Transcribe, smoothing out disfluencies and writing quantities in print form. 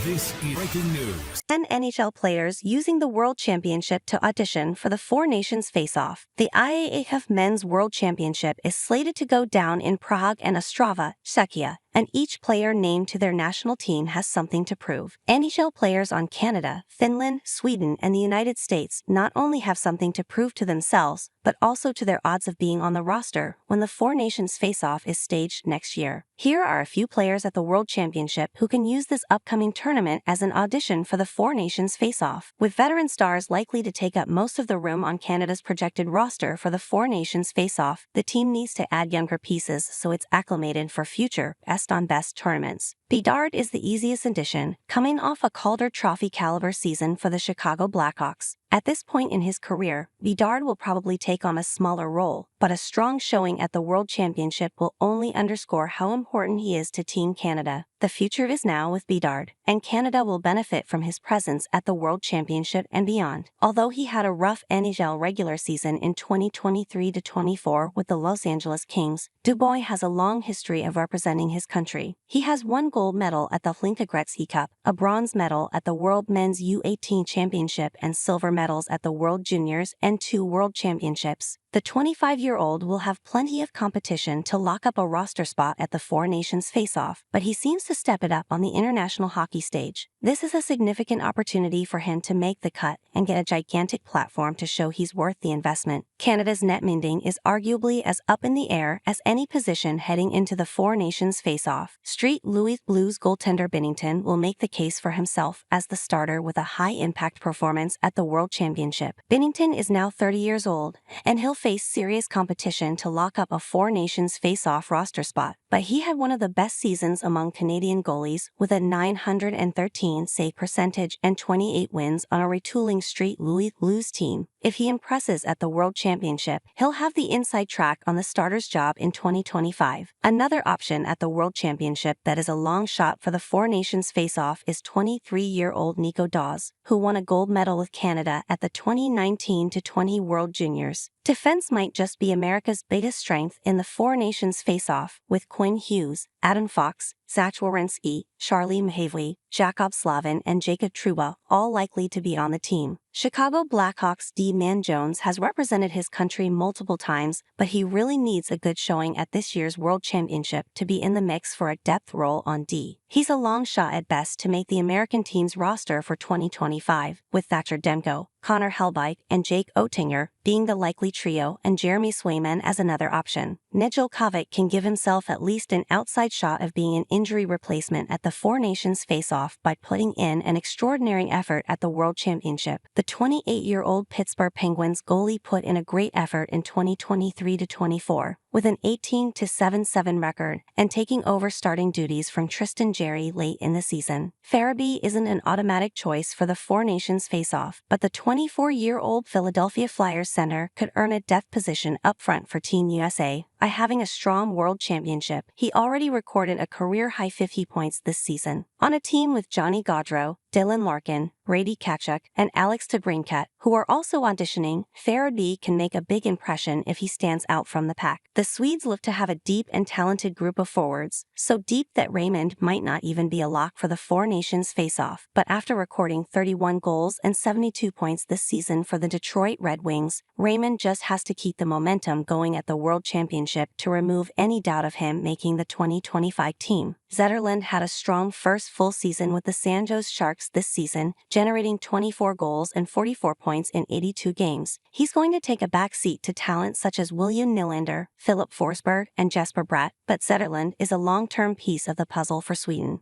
This is breaking news. 10 NHL players using the World Championship to audition for the Four Nations face-off. The IIHF Men's World Championship is slated to go down in Prague and Ostrava, Czechia, and each player named to their national team has something to prove. NHL players on Canada, Finland, Sweden, and the United States not only have something to prove to themselves, but also to their odds of being on the roster when the Four Nations face-off is staged next year. Here are a few players at the World Championship who can use this upcoming tournament as an audition for the Four Nations face-off. With veteran stars likely to take up most of the room on Canada's projected roster for the Four Nations face-off, the team needs to add younger pieces so it's acclimated for future best-on-best tournaments. Bedard is the easiest addition, coming off a Calder Trophy caliber season for the Chicago Blackhawks. At this point in his career, Bedard will probably take on a smaller role, but a strong showing at the World Championship will only underscore how important he is to Team Canada. The future is now with Bedard, and Canada will benefit from his presence at the World Championship and beyond. Although he had a rough NHL regular season in 2023-24 with the Los Angeles Kings, Dubois has a long history of representing his country. He has one gold medal at the Hlinka Gretzky Cup, a bronze medal at the World Men's U18 Championship, and silver medals at the World Juniors and 2 World Championships. The 25-year-old will have plenty of competition to lock up a roster spot at the Four Nations face-off, but he seems to step it up on the international hockey stage. This is a significant opportunity for him to make the cut and get a gigantic platform to show he's worth the investment. Canada's netminding is arguably as up in the air as any position heading into the Four Nations face-off. St. Louis Blues goaltender Binnington will make the case for himself as the starter with a high-impact performance at the World Championship. Binnington is now 30 years old, and he'll face serious competition to lock up a Four Nations face-off roster spot. But he had one of the best seasons among Canadian goalies with a .913 save percentage and 28 wins on a retooling St. Louis Blues team. If he impresses at the World Championship, he'll have the inside track on the starter's job in 2025. Another option at the World Championship that is a long shot for the Four Nations face-off is 23-year-old Nico Daws, who won a gold medal with Canada at the 2019-20 World Juniors. Defense might just be America's biggest strength in the Four Nations face-off, with Quinn Hughes, Adam Fox, Zach Werenski, Charlie McAvoy, Jaccob Slavin, and Jacob Trouba all likely to be on the team. Chicago Blackhawks D-Man Jones has represented his country multiple times, but he really needs a good showing at this year's World Championship to be in the mix for a depth role on D. He's a long shot at best to make the American team's roster for 2025, with Thatcher Demko, Connor Hellebuyck, and Jake Oettinger being the likely trio, and Jeremy Swayman as another option. Nedjelkovic can give himself at least an outside shot of being an injury replacement at the Four Nations face-off by putting in an extraordinary effort at the World Championship. The 28-year-old Pittsburgh Penguins goalie put in a great effort in 2023-24, with an 18-7-7 record, and taking over starting duties from Tristan Jarry late in the season. Farabee isn't an automatic choice for the Four Nations face-off, but the 24-year-old Philadelphia Flyers center could earn a depth position up front for Team USA by having a strong World Championship. He already recorded a career-high 50 points this season. On a team with Johnny Gaudreau, Dylan Larkin, Brady Tkachuk, and Alex DeBrincat, who are also auditioning, Farabee can make a big impression if he stands out from the pack. The Swedes look to have a deep and talented group of forwards, so deep that Raymond might not even be a lock for the Four Nations face-off. But after recording 31 goals and 72 points this season for the Detroit Red Wings, Raymond just has to keep the momentum going at the World Championship to remove any doubt of him making the 2025 team. Zetterlund had a strong first full season with the San Jose Sharks this season, generating 24 goals and 44 points in 82 games. He's going to take a back seat to talent such as William Nylander, Philip Forsberg, and Jesper Bratt, but Zetterlund is a long-term piece of the puzzle for Sweden.